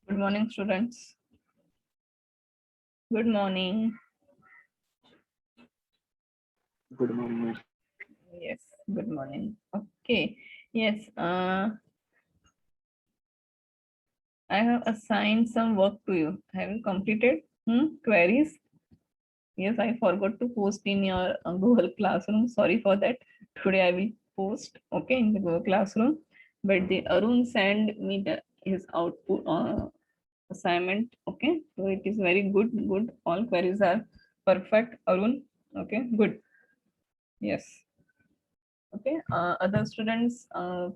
Good morning, students. Good morning. Good morning, ma'am. Yes, good morning. Okay. Yes, I have assigned some work to you. Have you completed? Queries? Yes, I forgot to post in your Google Classroom. Sorry for that. Today I will post, okay, in the Google Classroom. But the Arun sent me his output assignment. Okay, so it is very good. Good. All queries are perfect. Arun. Okay, good. Yes. Okay, other students,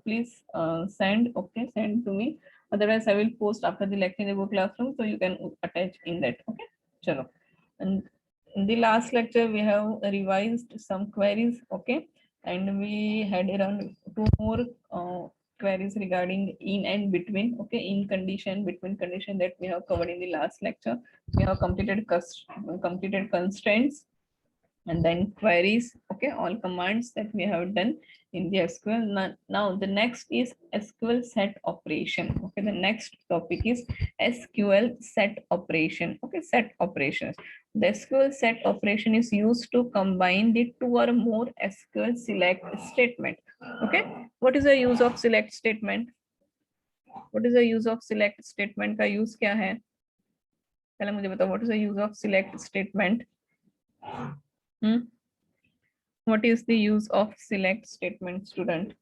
please send. Okay, send to me. Otherwise, I will post after the lecture in the Google Classroom, so you can attach in that. Okay, chalo. And in the last lecture, we have revised some queries. Okay, and we had around two more queries regarding in and between. Okay, in condition, between condition that we have covered in the last lecture. We have completed constraints and then queries. Okay, all commands that we have done in the SQL. Now the next is SQL set operation. Okay, the next topic is SQL set operation. Okay, set operations. The SQL set operation is used to combine the two or more SQL select statement. Okay, what is the use of select statement? What is the use of select statement? का use क्या है? पहले मुझे बताओ, what is the use of select statement? What is the use of select statement, student?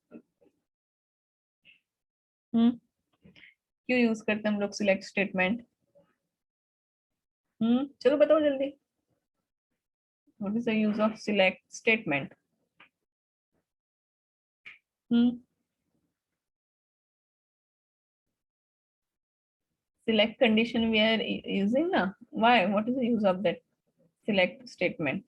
क्यों use करते हैं हम लोग select statement? चलो बताओ जल्दी. What is the use of select statement? Select condition we are using na? Why? What is the use of that select statement?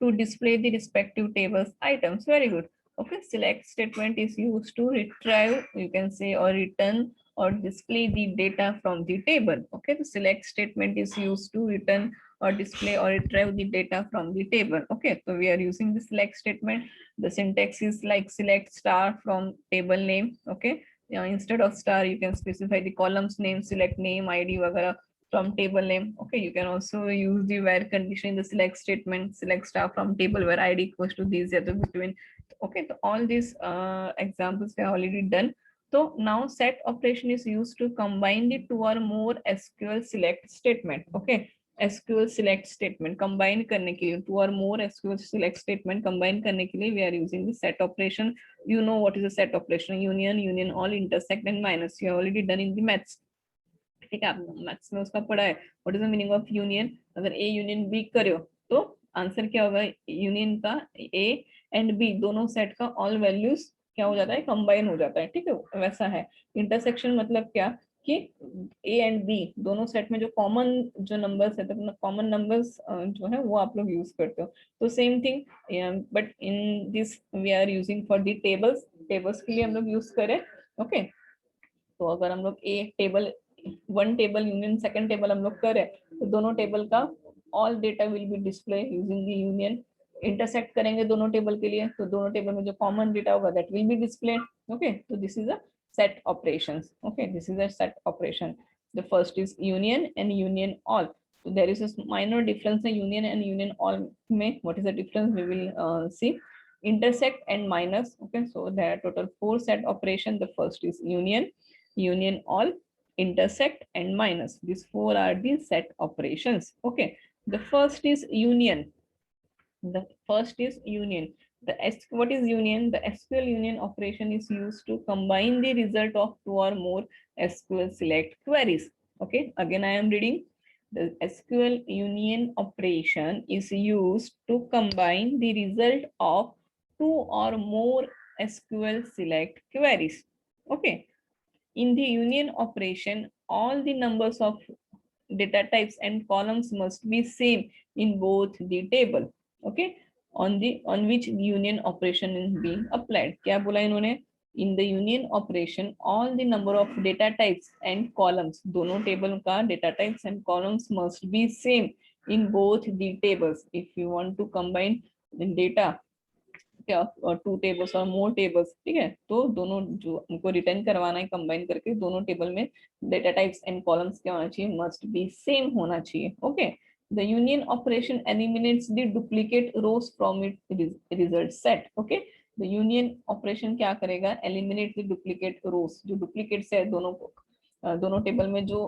To display the respective tables items. Very good. Okay, select statement is used to retrieve, you can say, or return or display the data from the table. Okay, the select statement is used to return or display or retrieve the data from the table. Okay, so we are using the select statement. The syntax is like select star from table name. Okay, instead of star, you can specify the columns name, select name, ID, वगैरह from table name. Okay, you can also use the where condition in the select statement, select star from table where ID equals to these other between. Okay, so all these examples we have already done. So now set operation is used to combine the two or more SQL select statement. Okay, SQL select statement combine करने के लिए, two or more SQL select statement combine करने के लिए we are using the set operation. You know what is a set operation? Union, union, all, intersect and minus. You have already done in the maths. ठीक है, आपने maths में उसका पढ़ा है. What is the meaning of union? अगर A union B करो तो आंसर क्या होगा? यूनियन का ए एंड बी दोनों सेट का ऑल वैल्यूज क्या हो जाता है? कंबाइन हो जाता है. ठीक है, वैसा है. इंटरसेक्शन मतलब क्या कि ए एंड बी दोनों सेट में जो कॉमन जो नंबर्स है, तो कॉमन नंबर्स जो है वो आप लोग यूज करते हो. तो same thing, but in this we are using for the tables. Tables के लिए हम लोग यूज करें. ओके, तो अगर हम लोग a table one table union second table हम लोग करें तो दोनों टेबल का all data will be display using the union. Intersect करेंगे दोनों टेबल के लिए तो दोनों टेबल में जो कॉमन डेटा होगा that will be displayed. Okay, तो this is a set operations. Okay, this is a set operation. The first is union and union all. So there is a minor difference in union and union all. What is the difference? We will see. Intersect and minus. Okay, so there are total 4 set operation. The first is union, union all, intersect and minus. These 4 are the set operations. Okay, the first is union. The first is union. What is union? The SQL union operation is used to combine the result of 2 or more SQL select queries. Okay, again I am reading. The SQL union operation is used to combine the result of 2 or more SQL select queries. Okay, in the union operation, all the numbers of data types and columns must be same in both the table. Okay, on which union operation is being applied. क्या बोला इन्होंने? In the union operation, all the number of data types and columns, दोनों table का data types and columns must be same in both the tables. If you want to combine the data क्या 2 tables और मोर tables, ठीक है, तो दोनों जो हमको रिटर्न करवाना है कंबाइन करके दोनों टेबल में डेटा टाइप्स एंड कॉलम्स क्या होना चाहिए, मस्ट बी सेम होना चाहिए। Okay, the union operation eliminates the duplicate rows from it result set. Okay, the union operation क्या करेगा, एलिमिनेट द डुप्लीकेट रोज, जो डुप्लीकेट्स है दोनों टेबल में जो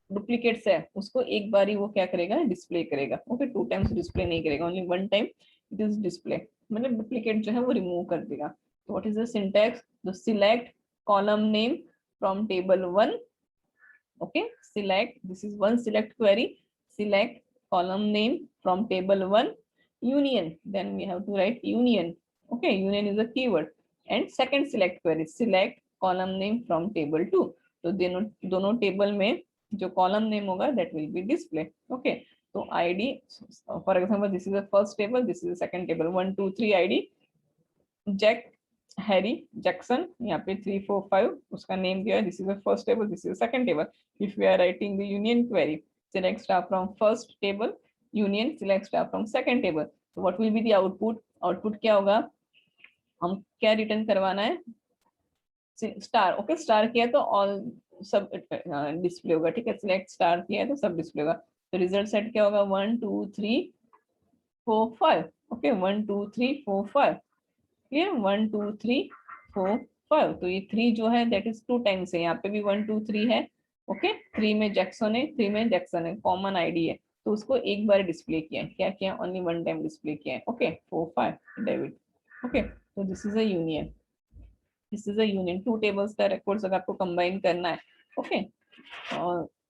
डुप्लीकेट्स है उसको एक बार ही वो क्या करेगा, डिस्प्ले करेगा। ओके, 2 टाइम्स डिस्प्ले नहीं करेगा, only 1 time it is display, मतलब डुप्लीकेट जो है वो रिमूव कर देगा। तो what is the syntax, the select column name from table 1। Okay, select, this is one select query, select column name from table 1 union, then we have to write union. Okay, union is a keyword, and second select query, select column name from table 2। तो दोनों table में जो column name होगा that will be display. Okay, तो ID for example this is the first table, this is the second table, 1 2 3 ID Jack Harry Jackson, यहाँ पे 3 4 5 उसका name दिया है, this is the first table, this is the second table. If we are writing the union query, select star from first table union select star from second table, so what will be the output क्या होगा, हम क्या return करवाना है, star. Okay, star किया तो all सब display होगा, ठीक है, सिलेक्ट स्टार किया है तो सब डिस्प्ले होगा। तो रिजल्ट सेट क्या होगा, 1 2 3 4 5। Okay, 1 2 3 4 5, clear, 1 2 3 4 5। तो ये 3 जो है दैट इज 2 टाइम्स है, यहाँ पे भी 1 2 3 है। ओके, 3 में जैक्सन है, 3 में जैक्सन है, कॉमन आईडी है, तो उसको एक बार डिस्प्ले किया है, क्या किया, ओनली 1 टाइम डिस्प्ले किया है। Okay, 4 5 David. ओके, तो this is a union, this is a union, 2 tables का रिकॉर्ड्स अगर आपको कंबाइन करना है। Okay,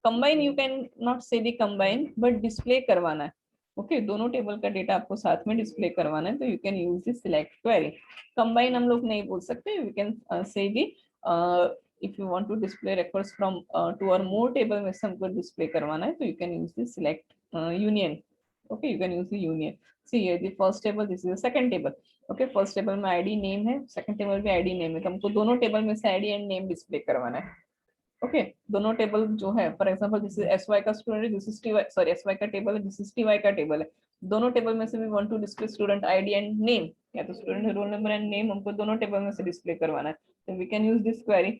combine you can not से दी कंबाइन बट डिस्प्ले करवाना है। ओके, दोनों टेबल का डेटा आपको साथ में डिस्प्ले करवाना है, तो you can use this select query. Combine हम लोग नहीं बोल सकते, we can say the if you want to display records from 2 और मोर टेबल में से हमको डिस्प्ले करवाना है, तो you can use this select union. Okay, you can use the union. See here the first table, this is the second table. Okay, first table में ID name है, second table में ID name है, तो हमको दोनों table में से ID and name display करवाना है। ओके, दोनों टेबल जो है, for example this is SY का student, this is TY, sorry SY का टेबल है, दिस इज टीवाई का टेबल है। दोनों टेबल में से we want to display student ID and name, या तो student roll number and name हमको दोनों टेबल में से डिस्प्ले करवाना है, तो we can use this query.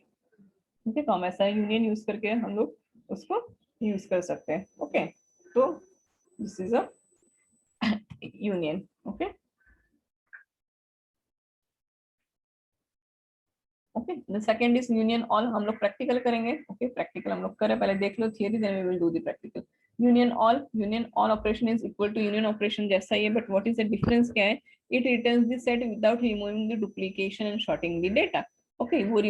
ठीक है, तो हम ऐसा यूनियन यूज करके हम लोग उसको यूज कर सकते हैं। ओके, तो this is a union. Okay, okay, the second is union all, हम लोग प्रैक्टिकल करेंगे। ओके, प्रैक्टिकल हम लोग करें, पहले देख लो theory, then we will do the practical. Union all operation is equal to union operation जैसा ही है, but what is the difference क्या है, it returns the set without removing the duplication and sorting the data. Okay, वो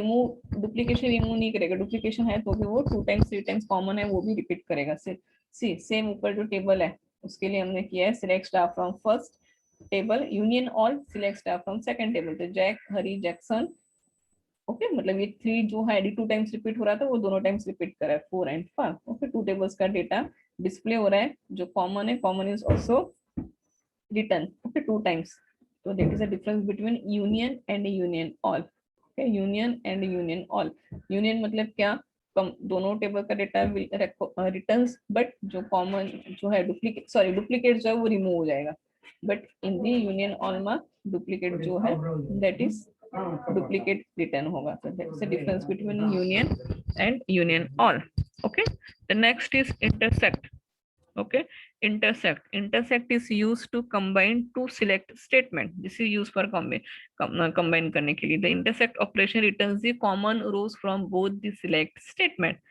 duplication remove नहीं करेगा, duplication है तो भी वो 2 टाइम्स 3 टाइम्स कॉमन है वो भी रिपीट करेगा। सी सेम ऊपर जो टेबल है उसके लिए हमने किया है select star from first table union all select star from second table, तो जैक हरी जैक्सन। ओके, मतलब ये 3 जो है 2 टाइम्स रिपीट हो रहा था वो दोनों टाइम्स रिपीट कर रहा है, 4 एंड 5। ओके, 2 टेबल्स का डेटा डिस्प्ले हो रहा है, जो कॉमन है, common is also return. Okay, 2 times, तो that is the difference between union and union all. Okay, union and union all, union मतलब क्या, दोनों टेबल का डेटा रिटर्न्स, बट जो कॉमन जो है डुप्लीकेट जो है वो रिमूव हो जाएगा, but in the union all में डुप्लीकेट जो है दैट इज डुप्लीकेट रिटर्न होगा। So that's the difference between union and union all. Okay, the next is intersect. Okay, intersect is used to combine two select statement, this is used for combine करने के लिए। The intersect operation returns the common rows from both the select statement.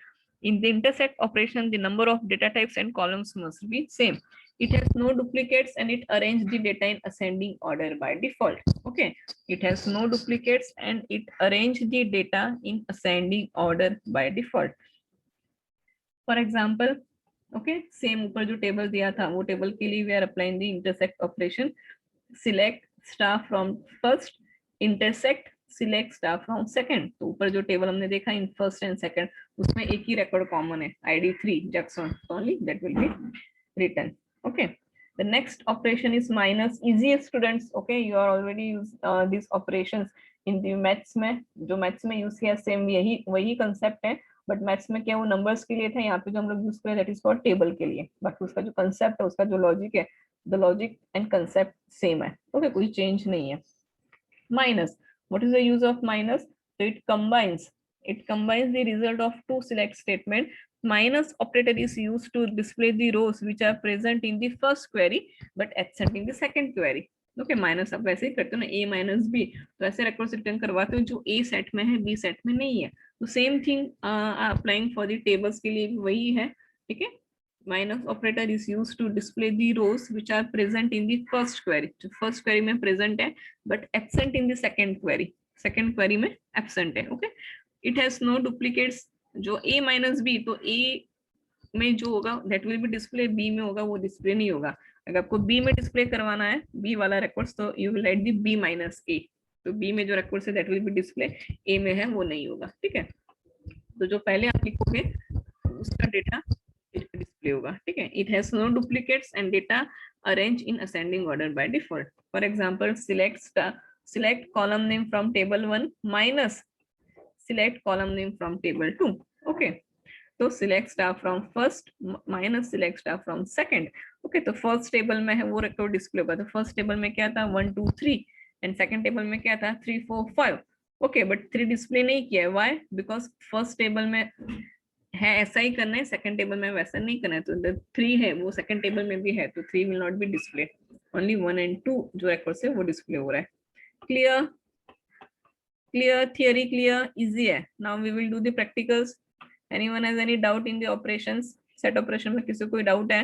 In the intersect operation, the number of data types and columns must be same. It has no duplicates and it arranges the data in ascending order by default. Okay, it has no duplicates and it arranges the data in ascending order by default. For example, okay, same ऊपर जो table दिया था वो table के लिए we are applying the intersect operation. Select star from first, intersect select star from second. तो ऊपर जो टेबल हमने देखा इन फर्स्ट एंड सेकंड उसमें एक ही रिकॉर्ड कॉमन है, ID 3 Jackson, only that will be written. Okay, the next operation is minus. Easy students, okay, you are already use these operations in the maths में, जो maths में use किया same यही वही concept है, but maths में क्या वो नंबर्स के लिए था, यहाँ पे जो हम लोग यूज करें दैट इज फॉर टेबल के लिए, बाकी उसका जो कंसेप्ट है उसका जो लॉजिक है, the logic and concept same है। ओके, कोई चेंज नहीं है। minus. What is the use of minus? So it combines the result of two select statement. Minus operator is used to display the rows which are present in the first query but absent in the second query. Okay minus आप वैसे ही करते हो ना, a minus B, तो ऐसे records return करवाते हो जो a सेट में है b सेट में नहीं है. तो same thing applying for the tables के लिए वही है. ठीक है, minus operator is used to display the rows which are present in the first query, जो फर्स्ट क्वेरी में प्रेजेंट है but absent in the second query में एब्सेंट है. Okay, it has no duplicates. जो a माइनस बी, तो a में जो होगा that will be display, b में होगा वो डिस्प्ले नहीं होगा. अगर आपको b में डिस्प्ले करवाना है b वाला रिकॉर्ड्स, तो you will write the b minus a. तो b में जो रिकॉर्ड्स है that will be display, a में है वो नहीं होगा. ठीक है, तो जो पहले आप लिखोगे उसका डेटा डिस्प्ले होगा. ठीक है, it has no duplicates and data arrange in ascending order by default. For example select column name from table 1 minus select column name from table 2. okay, तो select star from first minus select star from second. okay, तो first table में है वो record display होगा. तो first table में क्या था 1 2 3 एंड सेकंड टेबल में क्या था 3 4 5. ओके, बट 3 डिस्प्ले नहीं किया है. व्हाई? बिकॉज फर्स्ट टेबल में है ऐसा ही करना है, सेकंड टेबल में वैसा नहीं करना है. तो 3 है वो सेकंड टेबल में भी है, तो 3 will not be display. Only 1 and 2 जो रिकॉर्ड है वो डिस्प्ले हो रहा है. क्लियर? थियरी क्लियर, इजी है. Now we will do the practicals. Anyone has any doubt in the operations? Set operation में किसी को कोई डाउट है?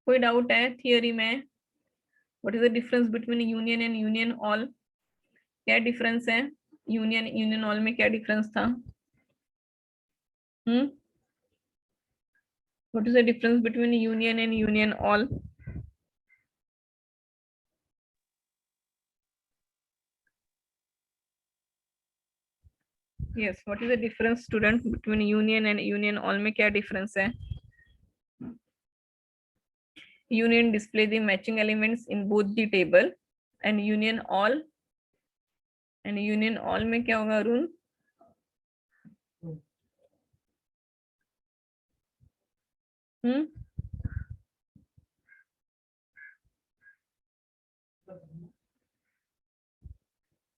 कोई डाउट है थियरी में? What is the difference between union and union all? क्या डिफरेंस है? यूनियन ऑल में क्या डिफरेंस था? What is the difference between union and union all? Yes, what is the difference student between union and union all में क्या difference है? Union display the matching elements in both the table and union all में क्या होगा Arun?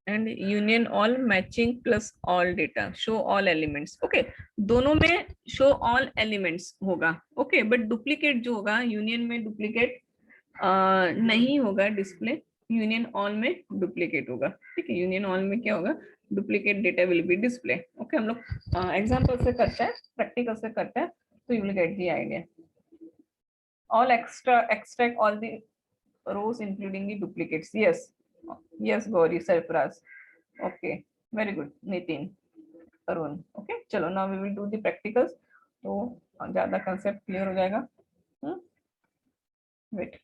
And union all matching plus all data, show all elements. Okay, दोनों में show all elements होगा. Okay, but duplicate जो होगा यूनियन में डुप्लीकेट नहीं होगा डिस्प्ले, यूनियन ऑल में डुप्लीकेट होगा. ठीक है, यूनियन ऑल में क्या होगा? Duplicate data will be display. Okay, हम लोग एग्जांपल से करते हैं, प्रैक्टिकल से करते हैं, तो you will get the idea. All extract all the rows including the duplicates. yes Gauri, Sarfaraz. okay, very good. Nitin, Arun. okay, चलो now we will do the practicals, तो ज्यादा concept clear हो जाएगा. wait,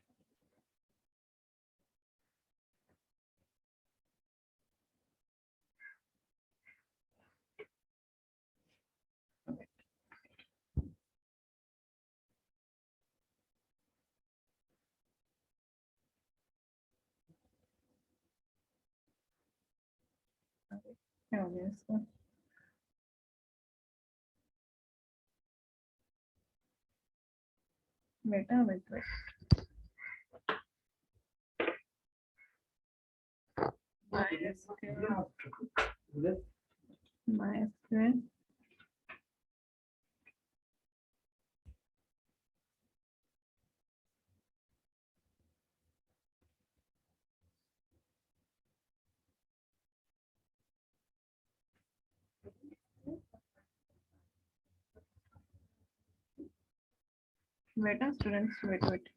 क्या हो गया इसका? बेटा वेट MySQL बेटा स्टूडेंट्स वेट.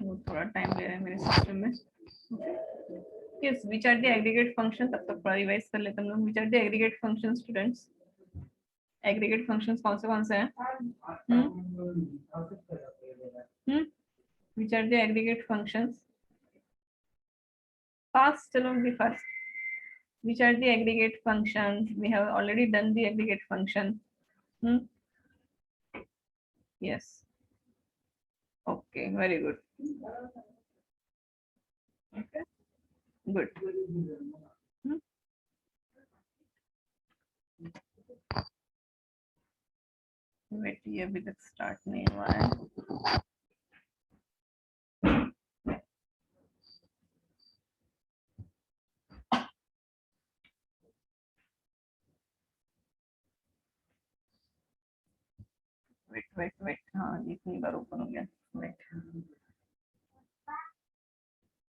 वो थोड़ा टाइम ले रहा है मेरे सिस्टम में. yes, which are the aggregate functions? तब तक थोड़ा रिवाइज कर लेते हम लोग. which are the aggregate functions students? aggregate functions कौन से हैं? which are the aggregate functions? fast, चलो be fast. which are the aggregate functions? We have already done the aggregate function. Yes. Okay, very good. Okay, good. Hmm. Wait, ये अभी तक start नहीं हुआ है. Wait. हाँ, इतनी बार open हो गया. Wait.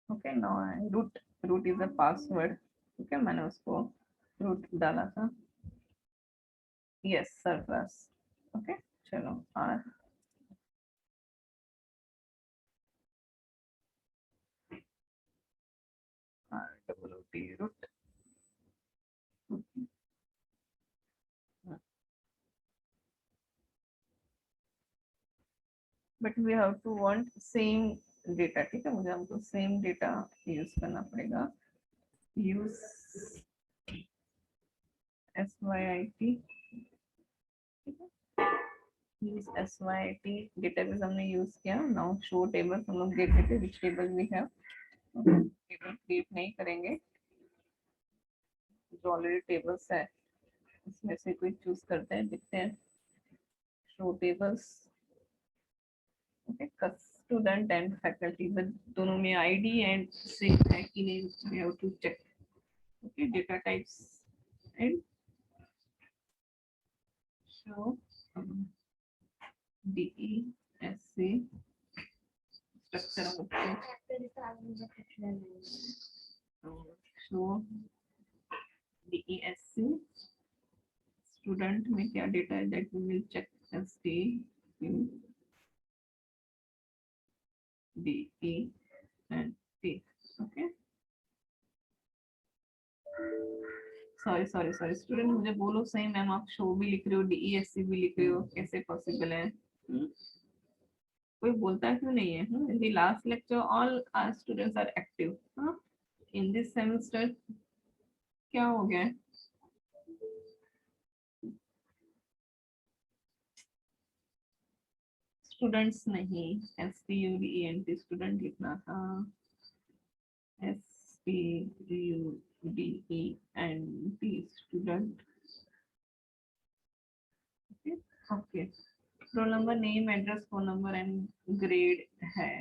Okay, now root is the password. Okay, मैंने उसको root डाला था. Yes, surplus. Okay, चलो R double T root. But we have to want same data. ठीक है, मुझे हमको same data use करना पड़ेगा. Use SYIT. Use SYIT database हमने use किया. Now show tables हम लोग देख लेते हैं which table we have. Table create नहीं करेंगे. जो already tables है इसमें से कोई choose करते हैं, देखते हैं. Show tables. Okay, student and faculty but दोनों में ID and same है कि नहीं, we have to check. Okay, data types and show DESC structure show DESC student में क्या data है that we will check STU DE and T. Okay. Sorry student, मुझे बोलो सही मैम, आप शो भी लिख रहे हो DESC भी लिख रहे हो, कैसे पॉसिबल है? कोई बोलता क्यों नहीं है? In the last lecture all our students are active. In this semester क्या हो गया? स्टूडेंट्स नहीं, STUDENT स्टूडेंट लिखना था. STUDENT student. Okay. Roll number, name, address, phone number and grade है.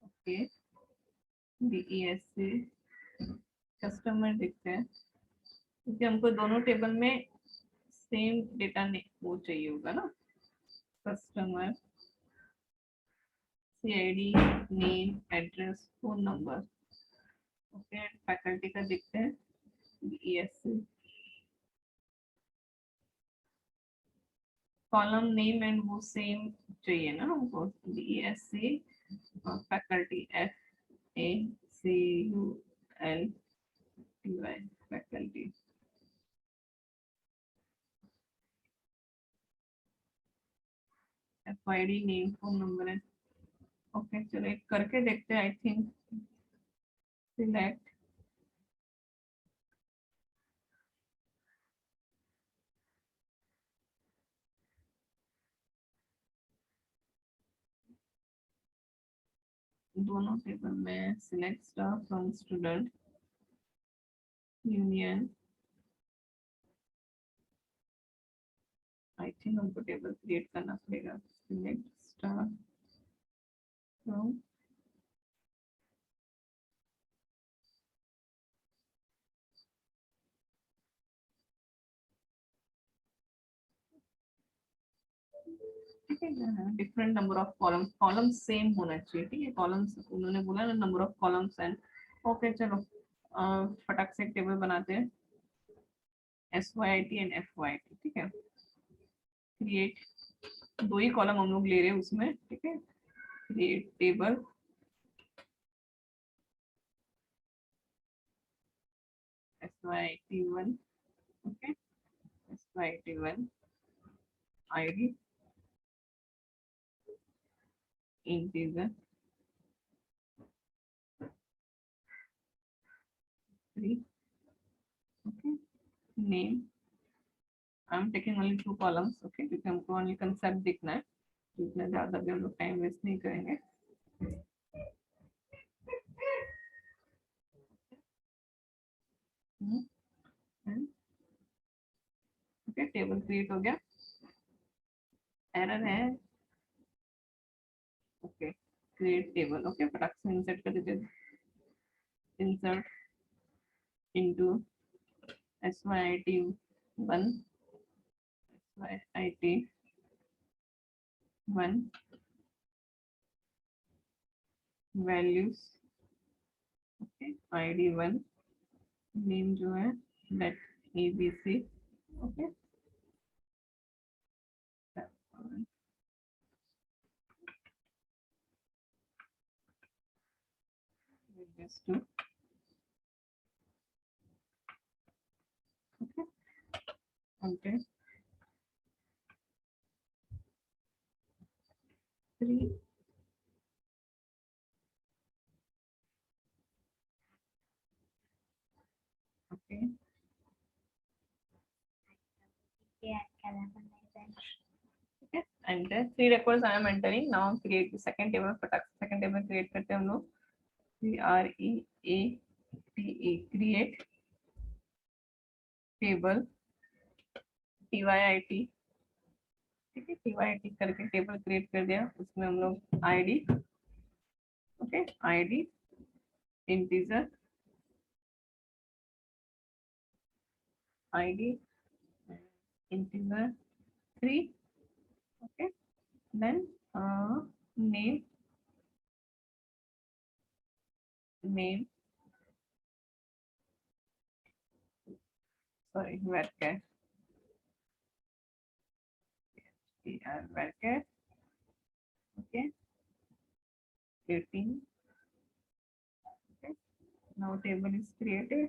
ओके. DESC कस्टमर देखते हैं क्योंकि हमको दोनों टेबल में सेम डेटा वो चाहिए होगा ना. Customer CID, name, address, phone number. Okay. Faculty का देखते हैं. DESC कॉलम नेम एंड वो सेम चाहिए ना हमको. DESC faculty FACULTY faculty. FID name, phone number है. ओके, चलो एक करके देखते हैं. आई थिंक सिलेक्ट दोनों टेबल में select star from student union. I think हमको टेबल क्रिएट करना पड़ेगा. सिलेक्ट स्टार फ्रॉम ठीक है. Different number of columns, columns same होना चाहिए. ठीक है, कॉलम्स उन्होंने बोला ना number of columns and. Okay चलो फटाक से एक टेबल बनाते हैं. SYIT and FYIT. ठीक है. क्रिएट, दो ही कॉलम हम लोग ले रहे हैं उसमें. ठीक है. Create table. SYIT1. Okay. SYIT1 ID integer 3. Okay. Name I am taking only 2 columns, okay, क्योंकि हमको ओनली कंसेप्ट दिखना है, इतना ज्यादा भी हम लोग टाइम वेस्ट नहीं करेंगे। ओके, टेबल क्रिएट हो गया, एरर है, ओके, क्रिएट टेबल, ओके, फटाक से इंसर्ट कर दीजिए, insert into SYIT1 SYIT1 values, okay, ID1, name जो है let ABC, okay, just to, okay, okay, 3, okay, okay, enter 3 records I am entering now, create the second table, फटाक से second table create करते हैं हम लोग, CREATE, create table TYIT, ठीक है, TYIT करके टेबल क्रिएट कर दिया, उसमें हम लोग ID, okay, ID integer, ID integer 3, okay, then name, sorry, varchar, varchar, okay, 18, okay, now table is created,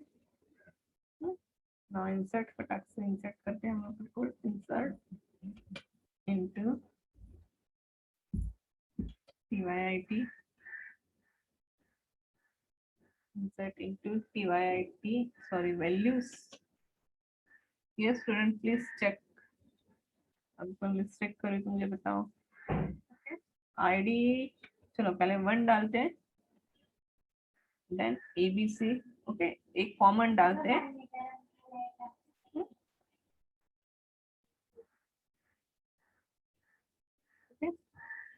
now insert, फटाक से insert करते हैं हम लोग को, insert into TYIT, insert into TYIT, sorry, values, yes student please check, अब कोई mistake करी तो मुझे बताओ, ID, चलो पहले 1 डालते हैं, देन ABC, ओके, एक कॉमन डालते हैं,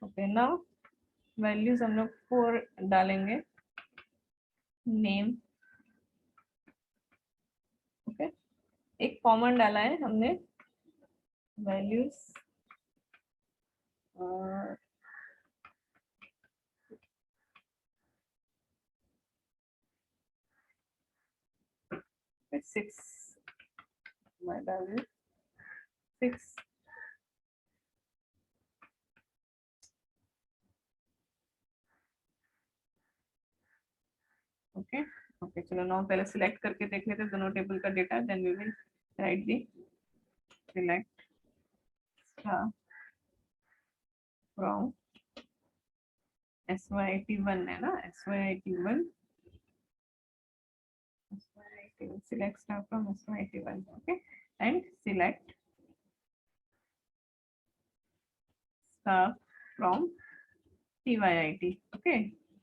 ओके, नाउ वैल्यूज हम लोग 4 डालेंगे, नेम, ओके, एक कॉमन डाला है हमने, वैल्यूज 6 डालिए 6, ओके, ओके, चलो नाउ पहले सिलेक्ट करके देख लेते हैं दोनों टेबल का data, then we will write the select from SYIT1 है ना, SYIT1, select star from SYIT1, okay, and select star from TYIT, okay,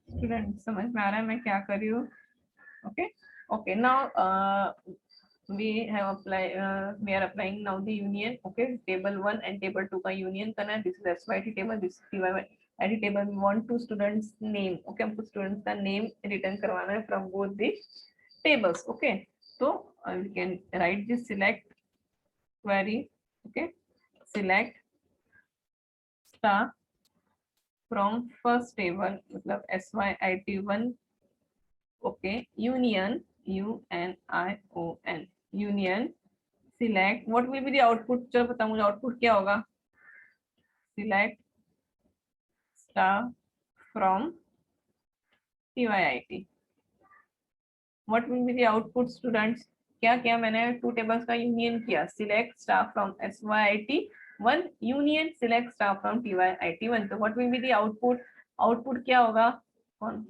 student समझ में आ रहा है मैं क्या कर रही हूँ, okay, okay, now we have applying now the union, okay, table 1 and table 2 का union करना है, this is SYIT table, this is TYIT table, we want to students name, okay, हमको students का name return करवाना है from both the tables, okay, so we can write this select query, okay, select star from first table, मतलब SYIT1, okay, union UNION, union, select, what will be the output, चलो बताओ मुझे output क्या होगा, select star from TYIT, what will be the output students, क्या क्या मैंने 2 tables का union किया, select star from SYIT1 union select star from TYIT1, तो what will be the output, output क्या होगा, कौन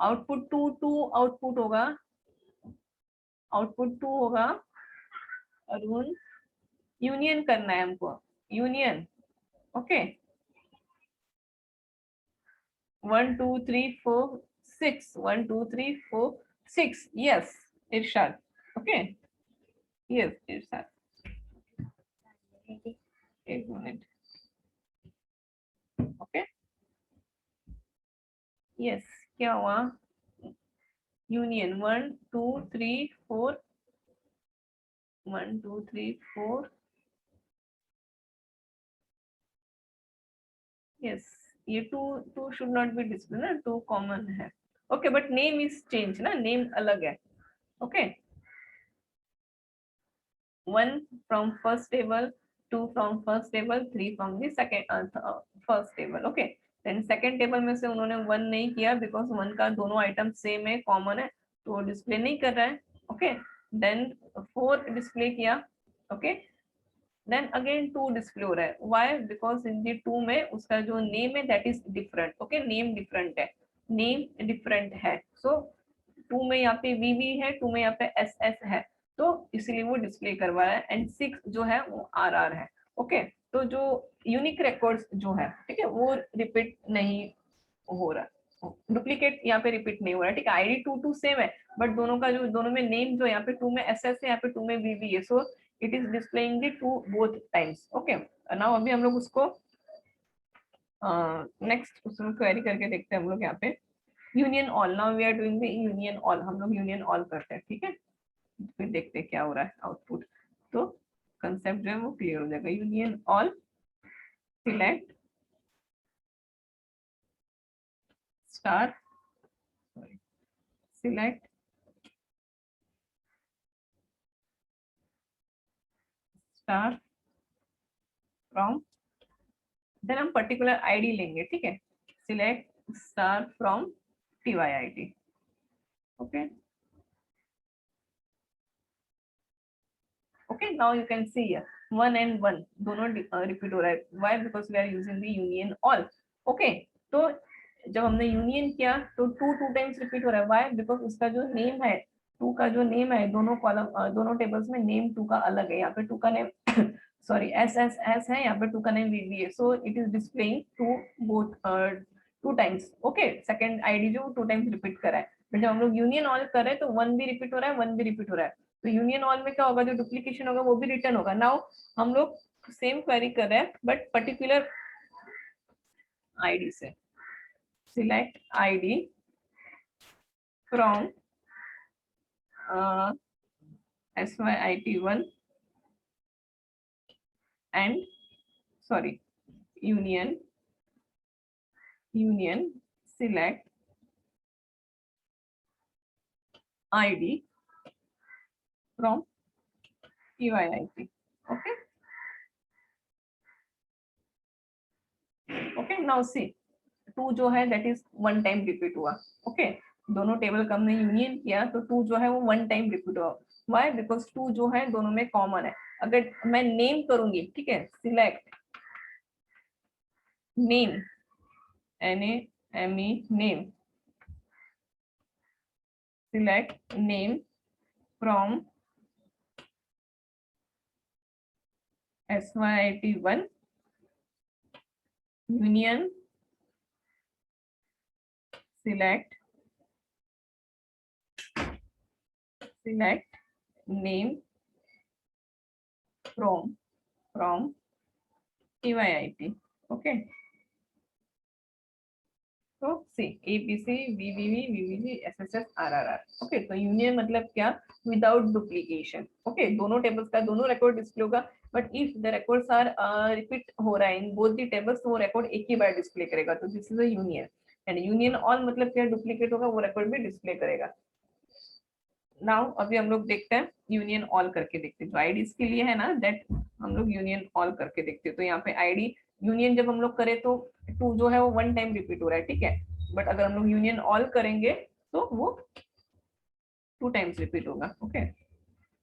आउटपुट 2 आउटपुट होगा, आउटपुट 2 होगा, अरुण यूनियन करना है हमको, union, okay 1 2 3 4 6 1 2 3 4 6 yes Irshad, okay yes Irshad, एक मिनट, ओके यस क्या हुआ, यूनियन 1 2 3 4 1 2 3 4 यस ये two should not be display ना, टू कॉमन है, okay but name is change ना, नेम अलग है, okay 1 from first table, 2 from first table, 3 from the second first table, okay then second table में से उन्होंने 1 नहीं किया बिकॉज 1 का दोनों आइटम सेम है, कॉमन है, तो डिस्प्ले नहीं कर रहा है, ओके देन 4 डिस्प्ले किया, ओके देन अगेन 2 डिस्प्ले हो रहा है, व्हाई बिकॉज इन दी 2 में उसका जो नेम है that is different, okay name different है, नेम डिफरेंट है, सो 2 में यहाँ पे वीवी है, 2 में यहाँ पे एस एस है, तो इसीलिए वो डिस्प्ले करवा रहा है, एंड 6 जो है वो आर आर है, ओके तो जो यूनिक रिकॉर्ड्स जो है ठीक है वो रिपीट नहीं हो रहा, डुप्लीकेट यहाँ पे रिपीट नहीं हो रहा है, ठीक है आईडी 2 2 सेम है बट दोनों का जो दोनों में नेम जो यहाँ पे 2 में एस एस है, यहाँ पे 2 में वीवी है, so it is displaying the 2 both times, okay now अभी हम लोग उसको नेक्स्ट उसमें क्वेरी करके देखते हैं हम लोग यहाँ पे union all, now we are doing the union all, हम लोग यूनियन ऑल करते हैं, ठीक है फिर देखते हैं क्या हो रहा है आउटपुट, तो कंसेप्ट जो है वो क्लियर हो जाएगा, union all select star sorry select star from, then हम पर्टिकुलर आईडी लेंगे, ठीक है select star from TYIT, okay okay now you can see here 1 and 1 दोनों रिपीट हो रहा है, why because we are using the union all, okay तो जब हमने यूनियन किया तो 2 टाइम्स रिपीट हो रहा है, why because उसका जो नेम है 2 का जो नेम है दोनों कॉलम दोनों टेबल्स में नेम 2 का अलग है, यहाँ पे 2 का name sorry S S S है, यहाँ पे 2 का नेम वीवी है, so it is displaying two both 2 times, okay second ID जो 2 टाइम्स रिपीट कर रहा है, बट जब हम लोग यूनियन ऑल कर रहे हैं तो 1 भी रिपीट हो रहा है 1 भी रिपीट हो रहा है, तो यूनियन ऑल में क्या होगा, जो डुप्लीकेशन होगा वो भी रिटर्न होगा, नाउ हम लोग सेम क्वेरी कर रहे हैं बट पर्टिकुलर आईडी से, select ID from SYIT1 and sorry union select ID from TYIT, okay okay now see 2 जो है दैट इज 1 टाइम रिपीट हुआ, ओके दोनों टेबल का हमने यूनियन किया तो 2 जो है वो 1 टाइम रिपीट हुआ, व्हाई बिकॉज 2 जो है दोनों में कॉमन है, अगर मैं नेम करूंगी ठीक है select name NAME name select name from SYIT1 union select name from TYIT, okay तो see ABC VVV VVG SSS RRR, okay तो यूनियन मतलब क्या, विदाउट डुप्लीकेशन, ओके दोनों टेबल्स का दोनों रिकॉर्ड डिस्प्ले होगा, but if the records are repeat हो रहा है इन बोथ द टेबल्स तो वो रिकॉर्ड एक ही बार डिस्प्ले करेगा, तो this is a union, and union all मतलब क्या, डुप्लीकेट होगा वो रिकॉर्ड भी डिस्प्ले करेगा। नाउ अभी हम लोग देखते हैं यूनियन ऑल करके देखते हैं, जो आईडीज के लिए है ना दैट हम लोग यूनियन ऑल करके देखते हैं, तो यहाँ पे आईडी यूनियन जब हम लोग करें तो 2 जो है वो 1 टाइम रिपीट हो रहा है, ठीक है बट अगर हम लोग यूनियन ऑल करेंगे तो वो 2 टाइम्स रिपीट होगा, ओके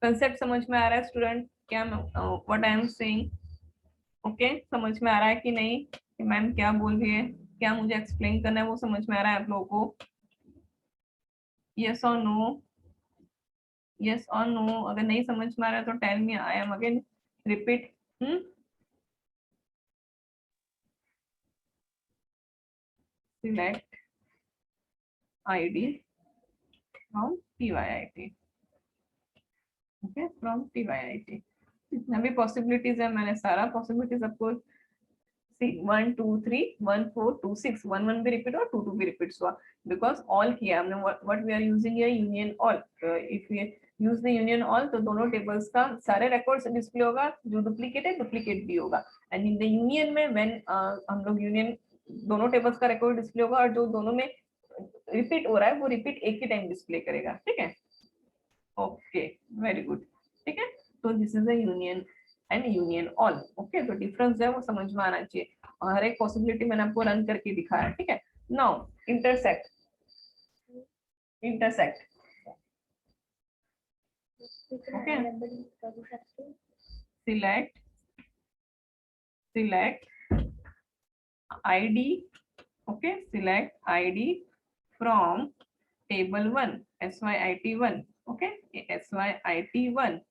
कंसेप्ट समझ में आ रहा है स्टूडेंट, क्या what I am saying, okay समझ में आ रहा है कि नहीं, कि मैम क्या बोल रही है, क्या मुझे एक्सप्लेन करना है वो समझ में आ रहा है आप लोगों को, यस और नो, यस और नो, अगर नहीं समझ में आ रहा है तो tell me, I am again repeat select ID from TYIT. Okay from TYIT. जितना भी पॉसिबिलिटीज है मैंने सारा पॉसिबिलिटीज आपको 1 2 3 1 4 2 6 1 1 भी रिपीट और 2 2 भी रिपीट हुआ बिकॉज ऑल किया हमने. What we are using here union all. If we use the union all तो दोनों टेबल्स का सारे रिकॉर्ड्स डिस्प्ले होगा. जो डुप्लीकेट है डुप्लीकेट भी होगा. एंड इन द यूनियन में व्हेन हम लोग यूनियन दोनों टेबल्स का रिकॉर्ड डिस्प्ले होगा और जो दोनों में रिपीट हो रहा है वो रिपीट एक ही टाइम डिस्प्ले करेगा. ठीक है. Okay very good. ठीक है. तो this is the union and union all. Okay तो डिफरेंस है वो समझ में आना चाहिए. और हर एक पॉसिबिलिटी मैंने आपको रन करके दिखाया. ठीक है. Now intersect. Intersect okay. Select ID. okay, select ID from table 1 SYIT1. okay, SYIT1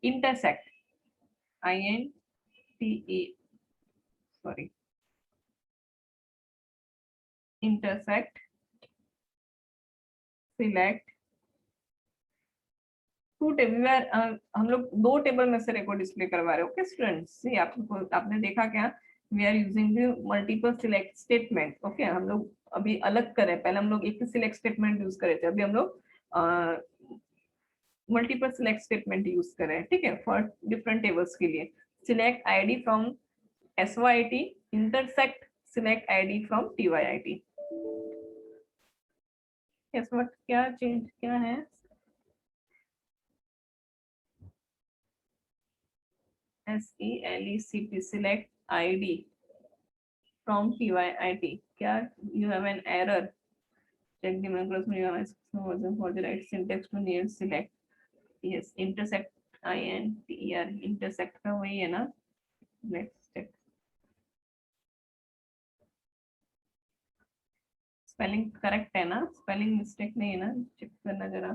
intersect INTE sorry intersect select two table. हम लोग दो टेबल में से रिकॉर्ड डिस्प्ले करवा रहे हैं. ओके स्टूडेंट्स सी आपने देखा क्या we are using the multiple select statement. Okay हम लोग अभी अलग करें. पहले हम लोग एक ही सिलेक्ट स्टेटमेंट यूज करे थे. अभी हम लोग मल्टीपल सिलेक्ट स्टेटमेंट यूज करें. ठीक है. फॉर डिफरेंट टेबल्स के लिए select ID from SYIT intersect select ID from TYIT. Yes what क्या चेंज क्या है. SELECT select ID from TYIT. क्या you have an error. Check the macros version for the right syntax to near select. Yes intersect INTER intersect का वही है ना. Let's check. Spelling correct है ना. स्पेलिंग मिस्टेक नहीं है ना. चेक करना जरा.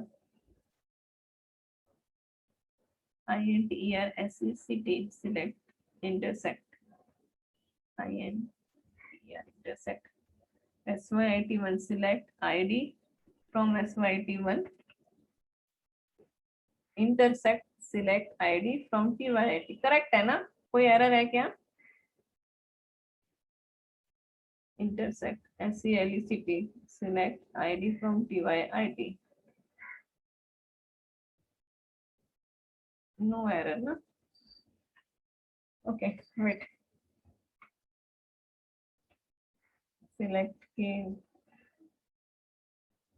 INTERSECT select intersect INTER intersect SYIT1 select ID from SYIT1 intersect select ID from TYIT. Correct है ना. कोई एरर है क्या. intersect SELECT select ID from TYIT. no error ना. okay wait select के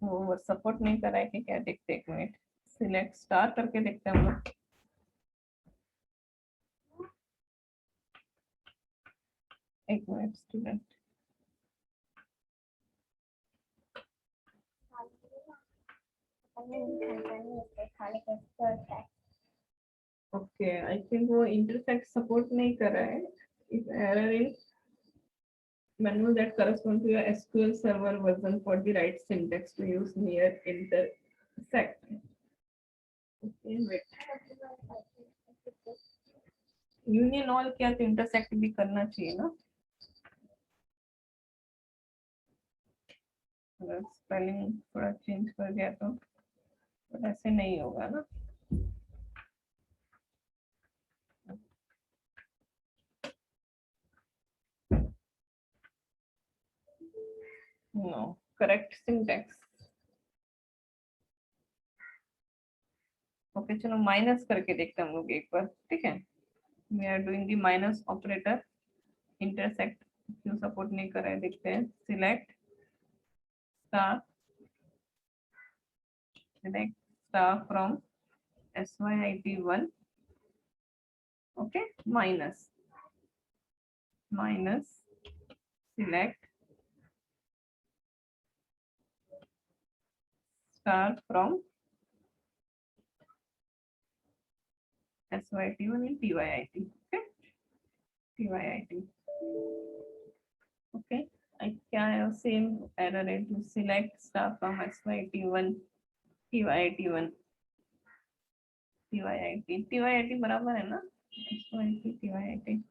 वो सपोर्ट नहीं कर रहा है कि क्या. देखते एक मिनट. सिलेक्ट स्टार करके देखते हैं हम लोग. एक minute student. Okay I think वो इंटरसेक्ट सपोर्ट नहीं कर रहा है. If error is manual that correspond to your SQL server version for the right syntax to use near intersect. Okay wait. Union all क्या तो इंटरसेक्ट भी करना चाहिए ना. अगर स्पेलिंग थोड़ा चेंज कर दिया तो ऐसे नहीं होगा ना. No correct syntax. ओके चलो माइनस करके देखते हैं हम लोग एक बार. ठीक है. We are doing the minus operator. Intersect क्यों सपोर्ट नहीं कर रहा है देखते हैं. Select star select star from SYIT1. okay minus select star from SYIT1 in TYIT. okay TYIT. okay क्या है सेम एरर है. to select star from SYIT1 TYIT1 TYIT बराबर है ना. SYT,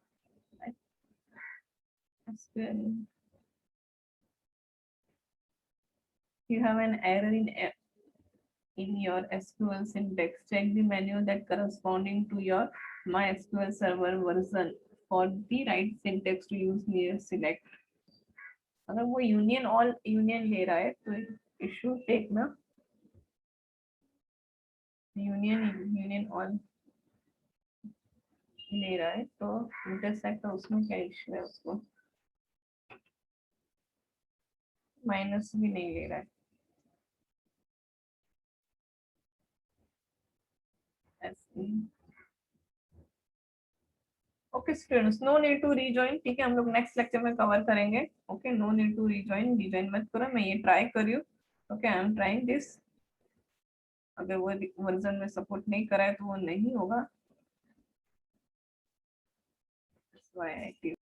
SQL. You have an error in your SQL syntax. Check the menu that corresponding to your MySQL server version for the right syntax to use near select. अगर वो union all union ले रहा है तो issue take ना union union all ले रहा है तो इंटरसेक्ट तो उसमें क्या इशू है उसको माइनस भी नहीं ले रहा है ऐसे okay students no need to rejoin ठीक है हम लोग नेक्स्ट लेक्चर में कवर करेंगे okay no need to rejoin मत करो मैं ये ट्राई कर रही हूँ okay I am trying this अगर वो वर्जन में सपोर्ट नहीं करा है तो वो नहीं होगा